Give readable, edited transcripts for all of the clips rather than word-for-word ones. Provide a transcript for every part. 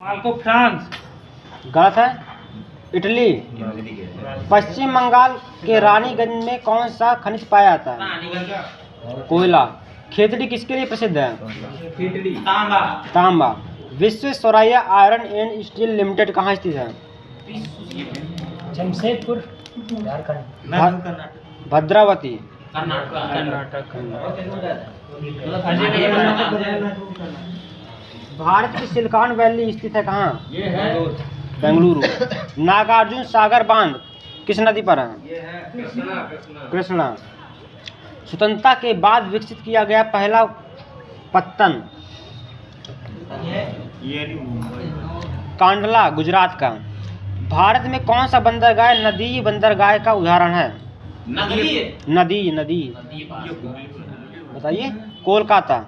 आपको फ्रांस। गलत है। इटली। पश्चिम बंगाल के रानीगंज में कौन सा खनिज पाया जाता है? कोयला। खेतड़ी किसके लिए प्रसिद्ध है? तांबा। तांबा। विश्व सौरैया आयरन एंड स्टील लिमिटेड कहाँ स्थित है? जमशेदपुर, झारखंड। भद्रावती। कर्नाटक। भारत की सिलिकॉन वैली स्थित है कहाँ? बेंगलुरु। नागार्जुन सागर बांध किस नदी पर है? कृष्णा। स्वतंत्रता के बाद विकसित किया गया पहला पत्तन? कांडला, गुजरात का। भारत में कौन सा बंदरगाह नदी बंदरगाह का उदाहरण है? नदी बताइए। कोलकाता।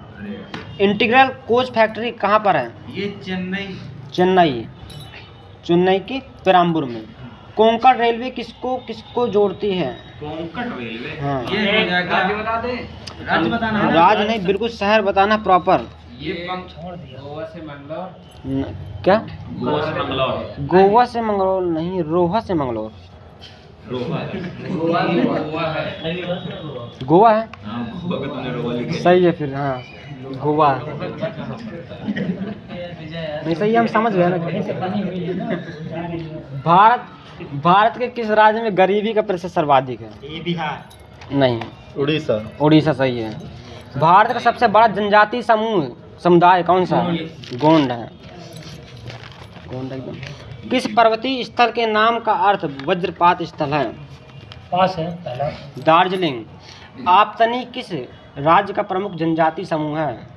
इंटीग्रल कोच फैक्ट्री कहाँ पर है? ये चेन्नई के पेराम्बूर में। कोंकण रेलवे किसको किसको जोड़ती है? कोंकण रेलवे। हाँ। ये राज्य बता दे। राज्य बताना है। राज्य नहीं, बिल्कुल शहर बताना प्रॉपर। ये गोवा से मंगलौर। क्या? गोवा से मंगलौर। गोवा से मंगलौर नहीं, रोहा से मंगलौर। गोवा है। गोवा है। हाँ, गोवा का तुमने रोवा लिखा है। सही है फिर। हाँ, गोवा नहीं सही है, हम समझ गए ना। भारत के किस राज्य में गरीबी का प्रतिशत सर्वाधिक है? ये बिहार। नहीं, उड़ीसा। सही है। भारत का सबसे बड़ा जनजातीय समुदाय कौन सा है? गोंड है। गोंड एकदम। किस पर्वतीय स्थल के नाम का अर्थ वज्रपात स्थल है? पास है पहला। दार्जिलिंग। आप्तनी किस राज्य का प्रमुख जनजातीय समूह है?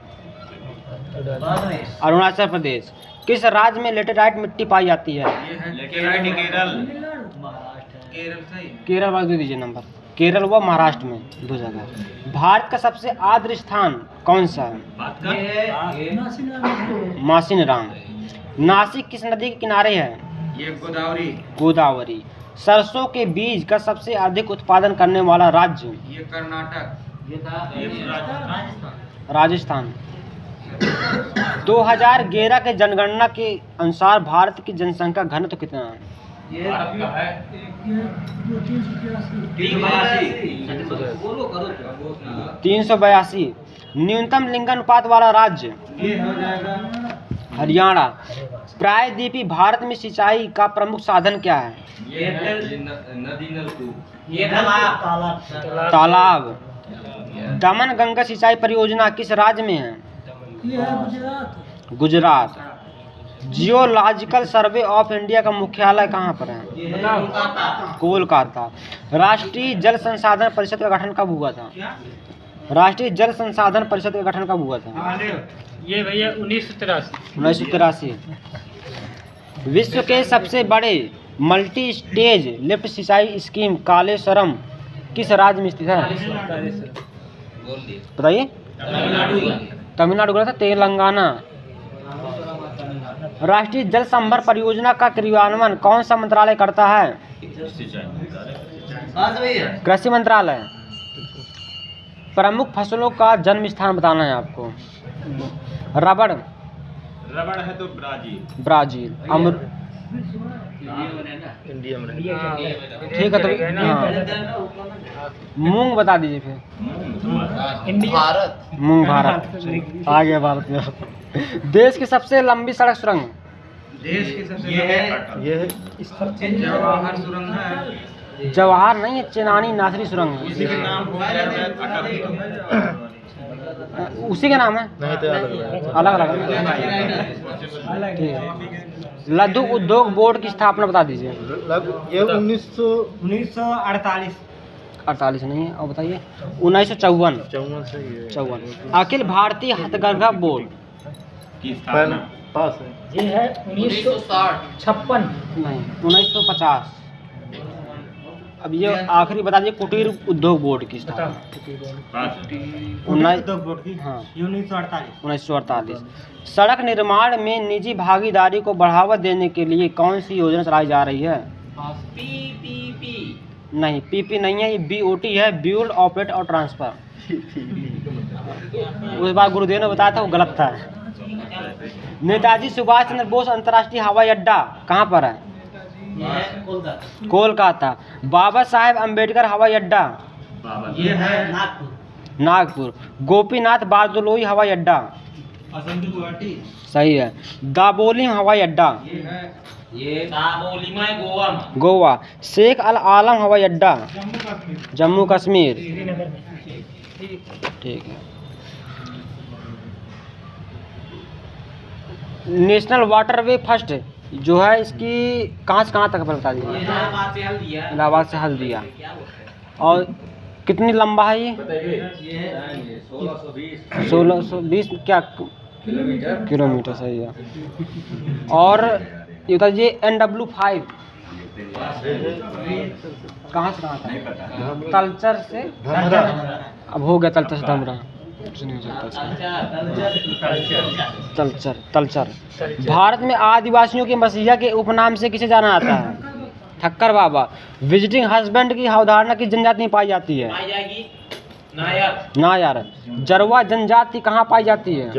अरुणाचल प्रदेश। किस राज्य में लेटेराइट मिट्टी पाई जाती है? केरल वाले दे दीजिए नंबर। केरल व महाराष्ट्र में दो जगह। भारत का सबसे आर्द्र स्थान कौन सा है? मासिनराम। नासिक किस नदी के किनारे है? ये गोदावरी। सरसों के बीज का सबसे अधिक उत्पादन करने वाला राज्य? ये कर्नाटक। राजस्थान। 2011 के जनगणना के अनुसार भारत की जनसंख्या घनत्व कितना है? 382। न्यूनतम लिंगानुपात वाला राज्य? हरियाणा। प्रायद्वीपीय भारत में सिंचाई का प्रमुख साधन क्या है? तालाब। दमन गंगा सिंचाई परियोजना किस राज्य में है? Gujarat. Geological survey of India का मुख्यालय कहाँ पर है? कोलकाता। राष्ट्रीय जल संसाधन परिषद का गठन कब हुआ था? राष्ट्रीय जल संसाधन परिषद का गठन कब हुआ था? ये भैया 1983। विश्व के सबसे बड़े मल्टी स्टेज लिफ्ट सिंचाई स्कीम कालेश्वरम किस राज्य में स्थित है? बताइए। तमिलनाडु गलत है, तेलंगाना। राष्ट्रीय जल संभर परियोजना का क्रियान्वयन कौन सा मंत्रालय करता है? कृषि मंत्रालय। प्रमुख फसलों का जन्म स्थान बताना है आपको। रबड़ है तो ब्राजील। इंडिया में ठीक है तो हाँ। मूंग बता दीजिए फिर। मूंग भारत। आ गया भारत में। देश की सबसे लंबी सड़क सुरंग? देश की सबसे ये है जवाहर सुरंग है। जवाहर नहीं है, चेनानी नासरी सुरंग है। उसी के नाम उसी के नाम है। नहीं तो अलग अलग। ठीक है। लघु उद्योग बोर्ड की स्थापना बता दीजिए। ये 1948। 48 नहीं है, और बताइए। 1954। 54। अखिल भारतीय हथकरघा बोर्ड की स्थापना पास है। ये है 1956। नहीं, 1950। अब ये आखिरी बता दीजिए। कुटीर उद्योग बोर्ड की स्थापना? हाँ, 1948। सड़क निर्माण में निजी भागीदारी को बढ़ावा देने के लिए कौन सी योजना चलाई जा रही है? पीपीपी। नहीं, पीपी नहीं है, ये बीओटी है, बिल्ड ऑपरेट और ट्रांसफर। उस बार गुरुदेव ने बताया था, वो गलत था। नेताजी सुभाष चंद्र बोस अंतर्राष्ट्रीय हवाई अड्डा कहाँ पर है? कोलकाता। बाबा साहेब अम्बेडकर हवाई अड्डा? ये है नागपुर। गोपीनाथ बारदोलोई हवाई अड्डा? सही है। दाबोलिम हवाई अड्डा? ये दाबोली में गोवा में। गोवा। शेख अल आलम हवाई अड्डा? जम्मू कश्मीर। श्रीनगर में। ठीक है। नेशनल वाटरवे फर्स्ट जो है इसकी कहाँ से कहाँ तक बता दीजिए? इलाहाबाद से हल्दिया। और कितनी लंबा है ये? 1620 क्या किलोमीटर सही है। और ये बताइए NW5 कहाँ से कहाँ तक? तलचर से अब हो गया तलचर से धमरा। तलचर। भारत में आदिवासियों के मसीहा के उपनाम से किसे जाना जाता है? ठक्कर बाबा। विजिटिंग हस्बैंड की अवधारणा किस जनजाति में पाई जाती है? नायर। जरवा जनजाति कहाँ पाई जाती है?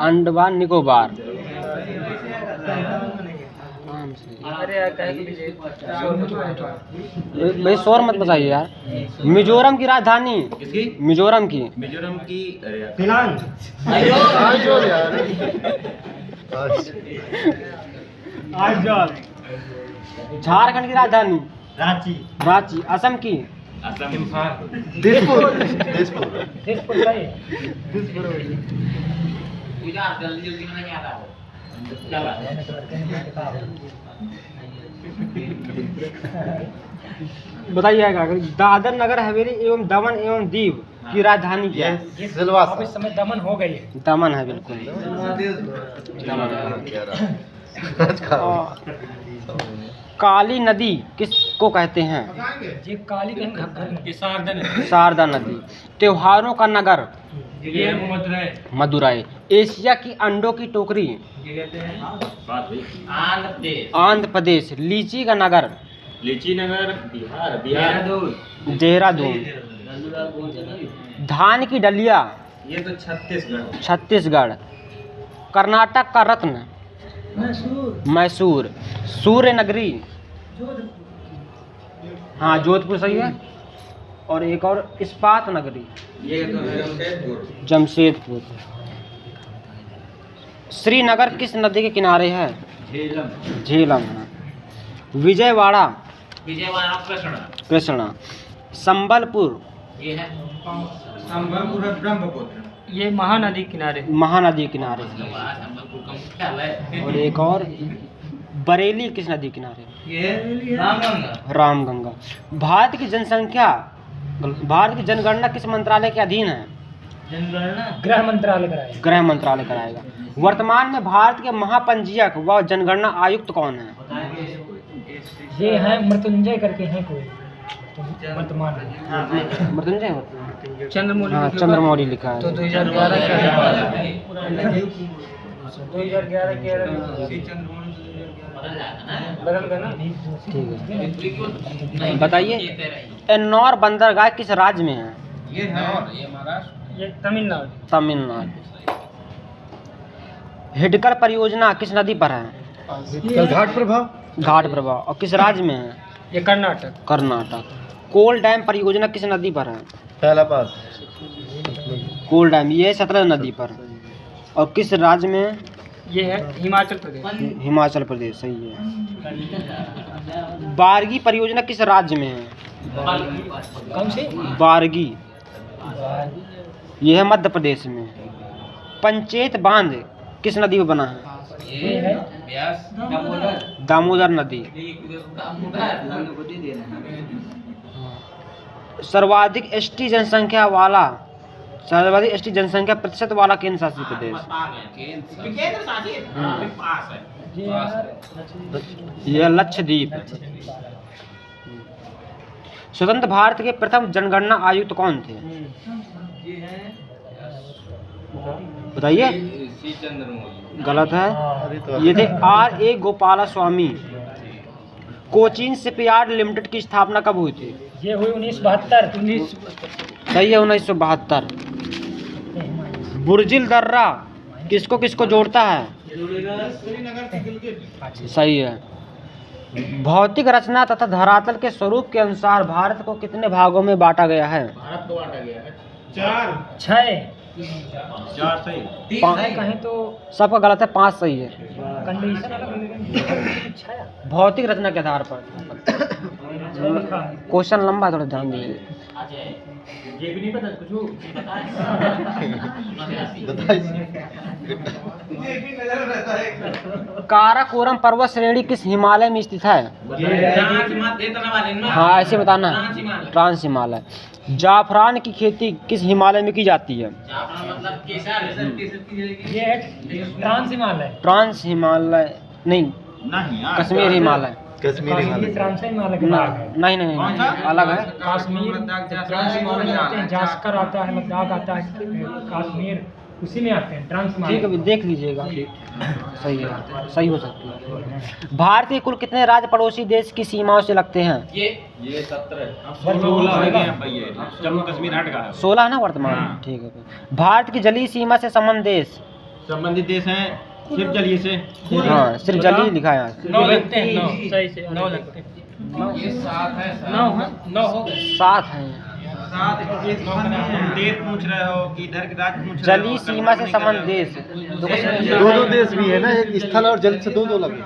अंडमान निकोबार। भाई शोर मत बताइए यार। मिजोरम की राजधानी? मिजोरम की पिनांग। झारखंड की राजधानी? रांची। असम की? दिसपुर। सही है। बताइएगा। दादर नगर हवेली एवं दमन एवं दीव की राजधानी क्या है? ये सिलवासा। अब इस समय दमन हो गई है। दमन है बिल्कुल। काली नदी किसको कहते हैं? ये काली घग्गर शारदा नदी। त्योहारों का नगर? ये मदुरई। एशिया की अंडों की टोकरी? आंध्र प्रदेश। लीची का नगर? लीची नगर बिहार। देहरादून। धान की डलिया? ये तो छत्तीसगढ़। छत्तीसगढ़। कर्नाटक का रत्न? मैसूर। सूर्य नगरी? हाँ जोधपुर सही है। और एक और इस्पात नगरी? ये तो है जमशेदपुर। श्रीनगर किस नदी के किनारे है? झेलम। विजयवाड़ा? कृष्णा। संबलपुर? ये है संबलपुर ब्रह्मपुत्र। ये महानदी किनारे। महानदी किनारे। और एक और बरेली किस नदी किनारे? ये रामगंगा। रामगंगा। भारत की जनगणना किस मंत्रालय के अधीन है? जनगणना गृह मंत्रालय कराएगा। गृह मंत्रालय कराएगा। वर्तमान में भारत के महापंजीयक व जनगणना आयुक्त कौन है? ये है मृत्युंजय करके हैं कोई वर्तमान मृत्युंजय चंद्रमौली। हाँ चंद्रमौली लिखा है। तो 2011 के बदल गया ना। ठीक है। बताइए एन्नौर बंदरगाह किस राज्य में है? ये है ये महाराष्ट्र। ये तमिलनाडु। तमिलनाडु। हिडकल परियोजना किस नदी पर है? घाट प्रभाव। घाट प्रभा। और किस राज्य में है? ये कर्नाटक। कर्नाटक। कोल डैम परियोजना किस नदी पर है? पहला पास। कोल डैम ये सतलज नदी पर। और किस राज्य में है? ये है हिमाचल प्रदेश। हिमाचल प्रदेश सही है। बारगी परियोजना किस राज्य में है? कौन सी? बारगी ये है मध्य प्रदेश में। पंचेत बांध किस नदी में बना है? ये है दामोदर नदी। सर्वाधिक एसटी जनसंख्या प्रतिशत वाला केंद्र शासित प्रदेश? यह लक्षद्वीप। स्वतंत्र भारत के प्रथम जनगणना आयुक्त कौन थे? बताइए। गलत है। ये थे R.A. Gopalaswamy. Cochin shipyard limited की स्थापना कब हुई थी? ये हुई 1972। सही है 1972। बुर्जिल दर्रा किसको किसको जोड़ता है? सही है। भौतिक रचना तथा धरातल के स्वरूप के अनुसार भारत को कितने भागों में बांटा गया है? छः। 4 सही। कहें तो सबका गलत है, 5 सही है। कंडीशन अलग छः। भौतिक रचना के आधार पर। लिखा है। क्वेश्चन लंबा, थोड़ा ध्यान दीजिए। ये भी नहीं पता कुछ काराकोरम पर्वत श्रेणी किस हिमालय में स्थित है? हाँ, ऐसे बताना है। ट्रांस हिमालय। जाफरान की खेती किस हिमालय में की जाती है? ये है ट्रांस हिमालय। ट्रांस हिमालय नहीं, कश्मीर हिमालय। कश्मीर ट्रांस हिमालय के भाग है। नहीं नहीं नहीं, अलग है। कश्मीर ट्रांस हिमालय में आते हैं, जास्कर आता है, लद्दाख आता है, कश्मीर उसी में आते हैं ट्रांस हिमालय। ठीक है, देख लीजिएगा। सही है, सही हो सकती है। भारत के कुल कितने राज्य पड़ोसी देश की सीमाओं से लगते हैं? ये 17 जम्मू कश्मीर हट का है। 16 है ना वर्तमान में? ठीक है। भारत की जलीय सीमा से संबंधित देश हैं सिर्फ जलीय से। हाँ, सिर्फ जलीय लिखा है यहाँ। 9 लगते हैं। 9 सही से 9 लगते हैं। 9 हो गए। 7 हैं। देश पूछ रहे हो कि इधर के राज्य पूछ रहे हो? जलीय सीमा से संबंध देश दो देश भी है ना, एक स्थल और जल से दो लगे।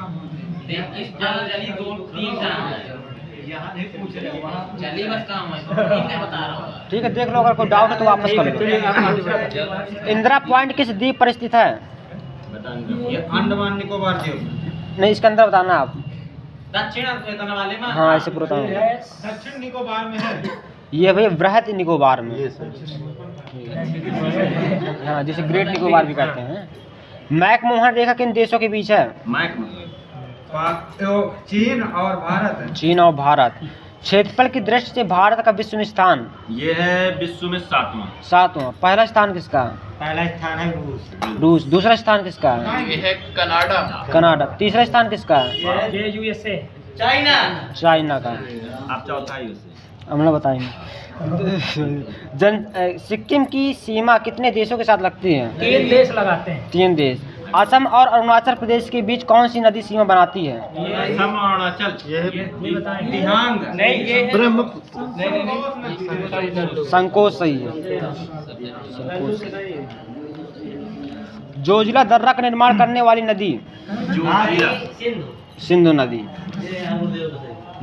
ठीक है, देख लो, अगर कोई डाउट है तो वापस कर लो। इंदिरा पॉइंट किस द्वीप पर स्थित है? ये अंडमान निकोबार द्वीप। नहीं, इसके अंदर बताना आप। दक्षिण वाले में। हाँ, ऐसे पूरा बताना। दक्षिण निकोबार में है। ये भैया बृहद निकोबार में। ये सही। हाँ, जिसे ग्रेट निकोबार भी कहते हैं। मैकमोहन रेखा किन देशों के बीच है? चीन और भारत। चीन और भारत। क्षेत्रफल की दृष्टि से भारत का विश्व में स्थान? ये है विश्व में 7वां। पहला स्थान किसका? पहला स्थान है रूस। दूसरा स्थान किसका है? ये है कनाडा। तीसरा स्थान किसका है? ये USA। चाइना का। आप चौथा ही उससे। हम लोग बताएंगे। सिक्किम की सीमा कितने देशों के साथ लगती है? 3 देश लगाते हैं। 3 देश। असम और अरुणाचल प्रदेश के बीच कौन सी नदी सीमा बनाती है? असम और अरुणाचल। ये बताएंगे। दिहांग। नहीं, ये संकोच सही है। जोजिला दर्रा का निर्माण करने वाली नदी? सिंधु नदी।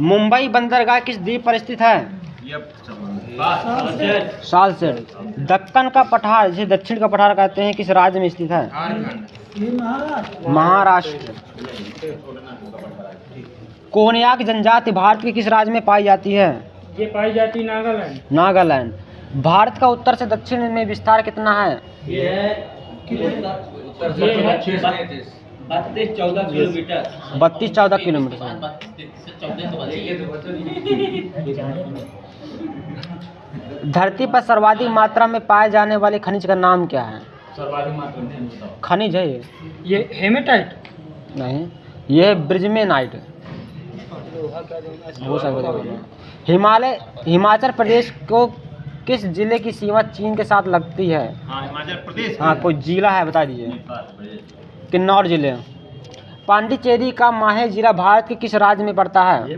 मुंबई बंदरगाह किस द्वीप पर स्थित है? सालसेट। दक्कन का पठार, जिसे दक्षिण का पठार कहते हैं, किस राज्य में स्थित है? महाराष्ट्र। कोन्याक जनजाति भारत के किस राज्य में पाई जाती है? ये पाई जाती नागालैंड। नागालैंड। भारत का उत्तर से दक्षिण में विस्तार कितना है? ये है 32-14 किलोमीटर। 32-14 किलोमीटर। धरती पर सर्वाधिक मात्रा में पाए जाने वाले खनिज का नाम क्या है? खनिज है ये हेमेटाइट। नहीं, ये ब्रिजमेनाइट हो सकता है। हिमाचल प्रदेश को किस जिले की सीमा चीन के साथ लगती है? हिमाचल प्रदेश। हाँ, कोई जिला है, बता दीजिए। किन्नौर जिले। पांडिचेरी का माहे जिला भारत के किस राज्य में पड़ता है?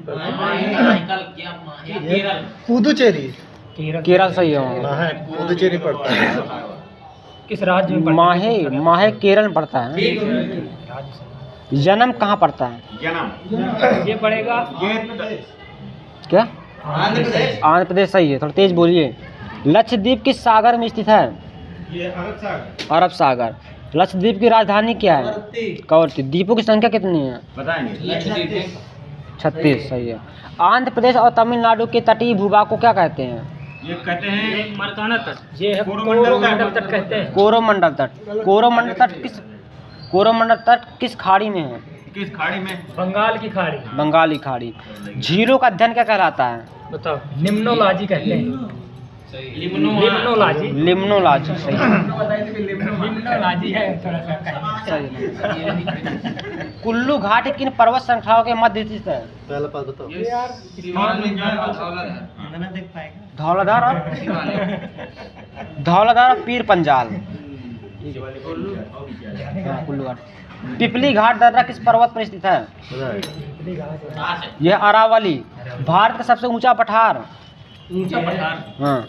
पुदुचेरी। केरल सही है वहाँ। पुदुचेरी पड़ता है। किस राज्य में पड़ता है? माहे केरल में पड़ता है। जन्म कहाँ पड़ता है? ये पड़ेगा क्या? आंध्र प्रदेश सही है। थोड़ा तेज बोलिए। लक्षद्वीप किस सागर में स्थित है? ये अरब सागर। लक्षद्वीप की राजधानी क्या है? कवरत्ती। द्वीपों की संख्या कितनी है? बताएंगे। 36 सही है। आंध्र प्रदेश और तमिलनाडु के तटीय भूभाग को क्या कहते हैं? ये कहते हैं मरकाना तट। ये है कोरोमंडल तट कहते हैं। कोरोमंडल तट। कोरोमंडल तट किस खाड़ी में है? किस खाड़ी में? बंगाल की खाड़ी। बंगाली खाड़ी। झीलों का अध्ययन क्या कहलाता है? बताओ। निम्नोलॉजी कहते हैं। लिम्नोलॉजी सही है। लिम्नोलॉजी है थोड़ा सा सही है। कुल्लू घाट किन पर्वत श्रृंखलाओं के मध्य स्थित है? पहला पास बताओ। धौलाधार और पीर पंजाल। हाँ, कुल्लू घाट। पिपली घाट दर्रा किस पर्वत पर स्थित है? यह अरावली। भारत का सबसे ऊंचा पठार? ऊंचा पठार हाँ,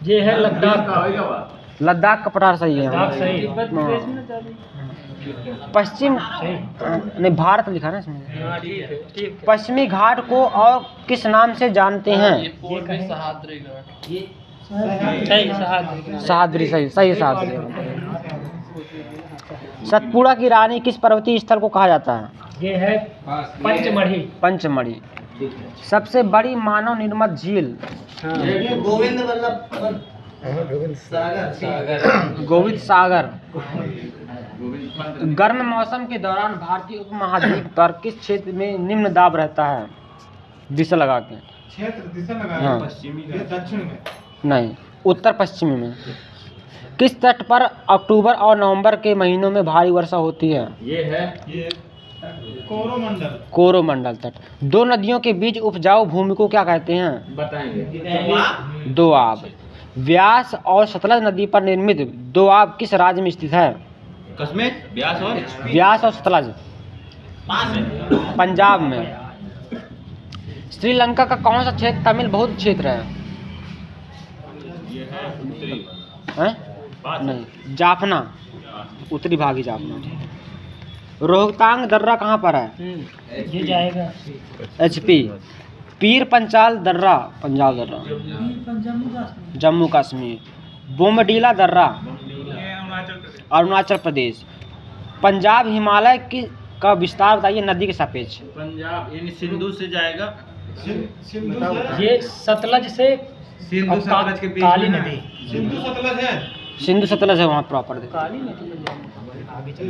ये है लद्दाख। लद्दाख का पठार सही है। लद्दाख सही। हाँ। पश्चिम नहीं, भारत लिखा ना इसमें। पश्चिमी घाट को और किस नाम से जानते हैं? सह्याद्री। सही सही, सह्याद्री। सतपुड़ा की रानी किस पर्वतीय स्थल को कहा जाता है? ये है पंचमढ़ी। पंचमढ़ी। सबसे बड़ी मानव निर्मित झील? गोविंद सागर। गर्म मौसम के दौरान भारतीय उपमहाद्वीप पर किस क्षेत्र में निम्न दाब रहता है? दिशा लगा के। हाँ। दक्षिण में नहीं, उत्तर पश्चिमी में। किस तट पर अक्टूबर और नवंबर के महीनों में भारी वर्षा होती है? ये कोरोमंडल। कोरोमंडल तट। दो नदियों के बीच उपजाऊ भूमि को क्या कहते हैं? बताएंगे। दोआब। व्यास और सतलज नदी पर निर्मित दोआब किस राज्य में स्थित है? कसमें व्यास व्यास और सतलज पंजाब में। श्रीलंका का कौन सा क्षेत्र तमिल बहुत क्षेत्र है? ये है उत्तरी। हैं? नहीं, जाफना। उत्तरी भागी जाफना। रोहतांग दर्रा कहाँ पर है? ये जाएगा HP। पीर पंचाल दर्रा पंजाब दर्रा जम्मू कश्मीर। बोमडीला दर्रा अरुणाचल प्रदेश। पंजाब हिमालय की का विस्तार बताइए नदी के सापेक्ष। पंजाब यानी सिंधु से जाएगा। ये सतलज से सिंधु सतलज के बीच काली में नदी। सिंधु सतलज है। सिंधु सतलज है वहाँ प्रॉपर। काली नदी आगे चल।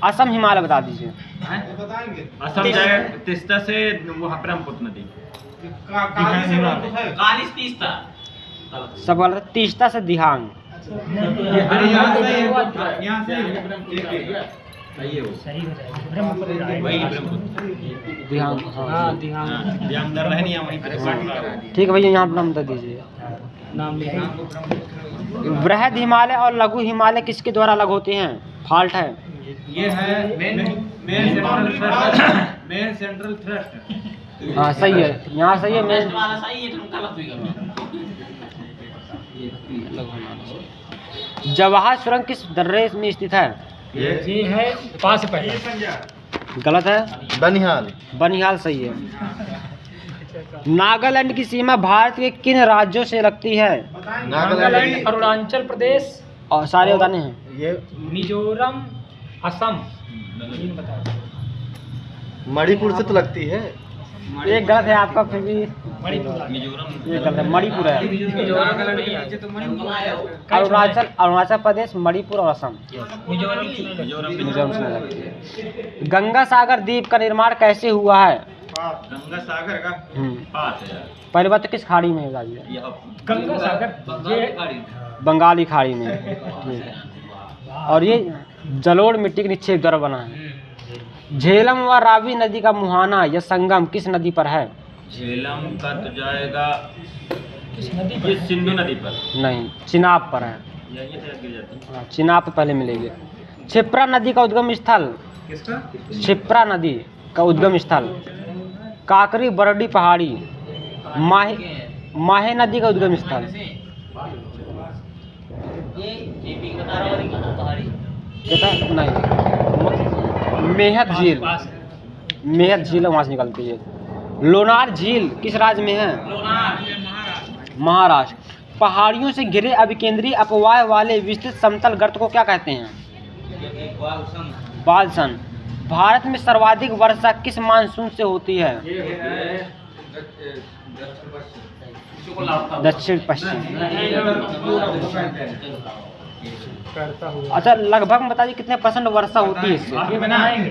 असम हिमालय बता दीजिए। बताएंगे। असम जाएगा तीस्ता से वहाँ ब्रह्मपुत्र नदी। काली से ब्रह्मपुत्र है। काली तीस्ता। सब गलत। तीस्ता से दिहांग। यहाँ से सही है वो। सही हो जाएगा। ब्रह्मपुत्र वही ब्रह्मपुत्र। दिहांग। हाँ। दिहांग दर्रा है नहीं वहीं पे। ठीक है भैया, यहाँ नाम बता दीजिए। नाम लिखा। वृहद हिमालय और लघु हिमालय किसके द्वारा अलग होते हैं? फॉल्ट है। ये है मेन सेंट्रल थ्रस्ट। हाँ सही है, यहाँ सही है। मेन जवाहर सुरंग किस दर्रे में स्थित है? ये है पास पहले। गलत है। बनिहाल। बनिहाल सही है। नागालैंड की सीमा भारत के किन राज्यों से लगती है? नागालैंड, अरुणाचल प्रदेश और सारे बताने हैं। ये मिजोरम, असम। तीन बताओ। मणिपुर से तो लगती है। एक गलत है आपका, फिर भी मणिपुर। ये गलत है। मणिपुर है। अरुणाचल प्रदेश, मणिपुर और असम। मिजोरम से लगती है। गंगा सागर द्वीप का निर्माण कैसे हुआ है? गंगा सागर का पास है। परिवर्त किस खाड़ी में है? गंगा सागर ये बंगाली खाड़ी में। ठीक है। और ये जलोढ़ मिट्टी के निक्षेप द्वारा बना है। झेलम व रावी नदी का मुहाना या संगम किस नदी पर है? झेलम का तो जाएगा ये सिंधु नदी पर। नहीं, चिनाब पर है। यहीं से गिर जाती है। हाँ, चिनाब पे पहले मिलेगी। क्षिप्रा नदी का उद्गम स्थल? किसका? क्षिप्रा नदी का उद्गम स्थल? काकरी बरडी पहाड़ी। माहे नदी का उद्गम स्थल? नहीं, मेहत झील। मेहत झील वहाँ से निकलती है। लोनार झील किस राज्य में है? महाराष्ट्र। पहाड़ियों से घिरे अभिकेंद्रीय अपवाह वाले विस्तृत समतल गर्त को क्या कहते हैं? बालसन। भारत में सर्वाधिक वर्षा किस मानसून से होती है? दक्षिण पश्चिम। करता हुआ। अच्छा लगभग बताइए कितने % वर्षा होती है इससे? ये बनाएंगे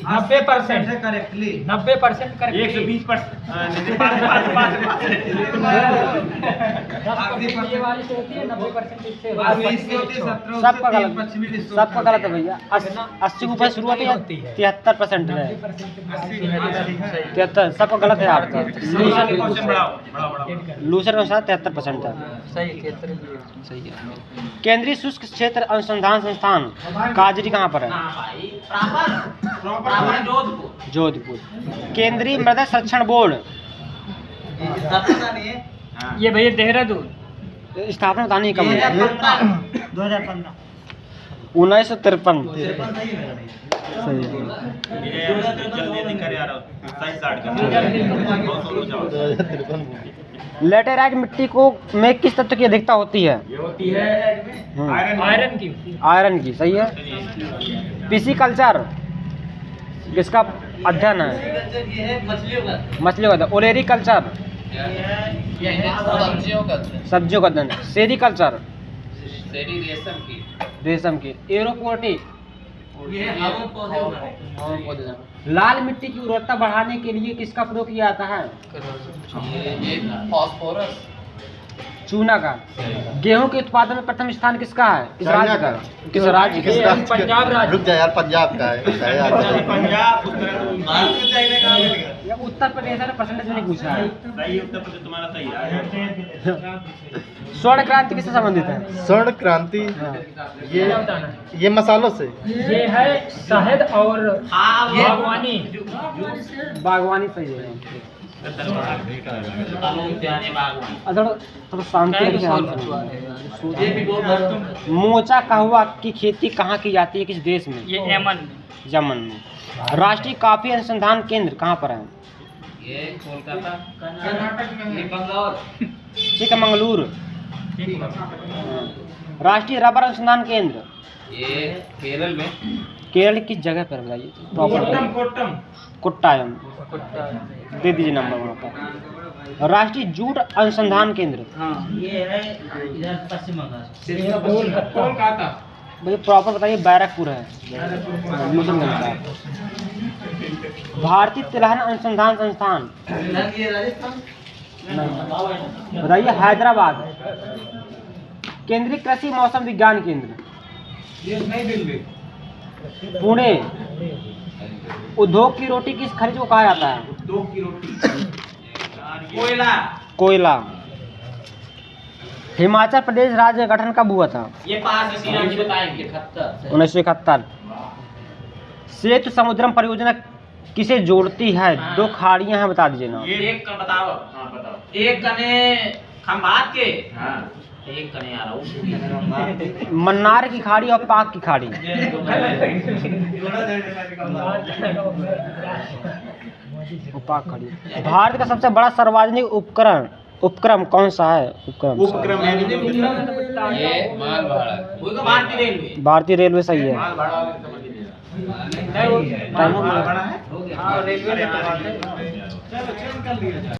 90% करेक्टली 90% कर 120%। ये वाली से होती है 90% इससे सबका गलत, सबका गलत है भैया। 80 रुपये शुरुआत है, 73% है, 73 सबका गलत है आपका। लूसर के अनुसार 73% है। सही है। केंद्रीय शुष्क क्षेत्र अनुसंधान संस्थान काजरी कहाँ पर है? जोधपुर। केंद्रीय मृदा संरक्षण बोर्ड ये भैया देहरादून स्थापना बतानी कब? 2015 1953। सही है। लेटेराइट मिट्टी को में किस तत्व की अधिकता होती है? ये होती है आयरन की आयरन की। सही है। पिसीकल्चर किसका अध्ययन है? मछलियों का। ओलेरी कल्चर सब्जियों का अध्ययन। सेरीकल्चर रेशम की। एरोपोनिक लाल मिट्टी की उर्वरता बढ़ाने के लिए किसका प्रयोग किया जाता है? फॉस्फोरस। चूना का। गेहूं के उत्पादन में प्रथम स्थान किसका है? किस राज्य का? किस राज्य किस का? राज्य का? पंजाब राज्य। रुक जा यार, पंजाब का है यार। पंजाब या उत्तर प्रदेश है, परसेंटेज मैंने पूछा है। सही उत्तर प्रदेश तुम्हारा सही है। स्वर्ण क्रांति किससे संबंधित है? स्वर्ण क्रांति क्या बताना है? ये मसालों से। ये है शहद और बागवानी। बागवानी सही है। थोड़ा शांति रखिए। मोचा कहवा की खेती कहाँ की जाती है? किस देश में? ये यमन यमन में। राष्ट्रीय कॉफी अनुसंधान केंद्र कहाँ पर है? ये कोलकाता ये बंगाल। चिकमंगलुरु। राष्ट्रीय रबर अनुसंधान केंद्र ये केरल में। केरल किस जगह पर बताइए? प्रॉपर कोट्टायम। दे दीजिए नंबर वहाँ पर। राष्ट्रीय जूट अनुसंधान केंद्र ये है इधर पश्चिम बंगाल। कोलकाता। भैया प्रॉपर बताइए। बैरकपुर है। लूसन के अनुसार। भारतीय तिलहन अनुसंधान संस्थान नहीं। बताइए। हैदराबाद। केंद्रीय कृषि मौसम विज्ञान केंद्र पुणे। उद्योग की रोटी किस खनिज को कहा जाता है? उद्योग की रोटी कोयला। हिमाचल प्रदेश राज्य गठन कब हुआ था? ये पास इसी नाम की बताएंगे 1971। सेतु समुद्रम परियोजना किसे जोड़ती है? 2 खाड़ियां हैं, बता दीजिए ना। एक का बताओ। हाँ बताओ। एक कने खंभात के। हाँ एक कने आ रहा हूँ। मन्नार की खाड़ी और पाक की खाड़ी। वो पाक खाड़ी। भारत का सबसे बड़ा सार्वजनिक उपक्रम कौन सा है? उपक्रम ये माल भाड़ा। भारतीय रेलवे। भारतीय रेलवे सही है। माल भाड़ा समझ नहीं आ रहा। टाइम माल भाड़ा है। हाँ रेलवे।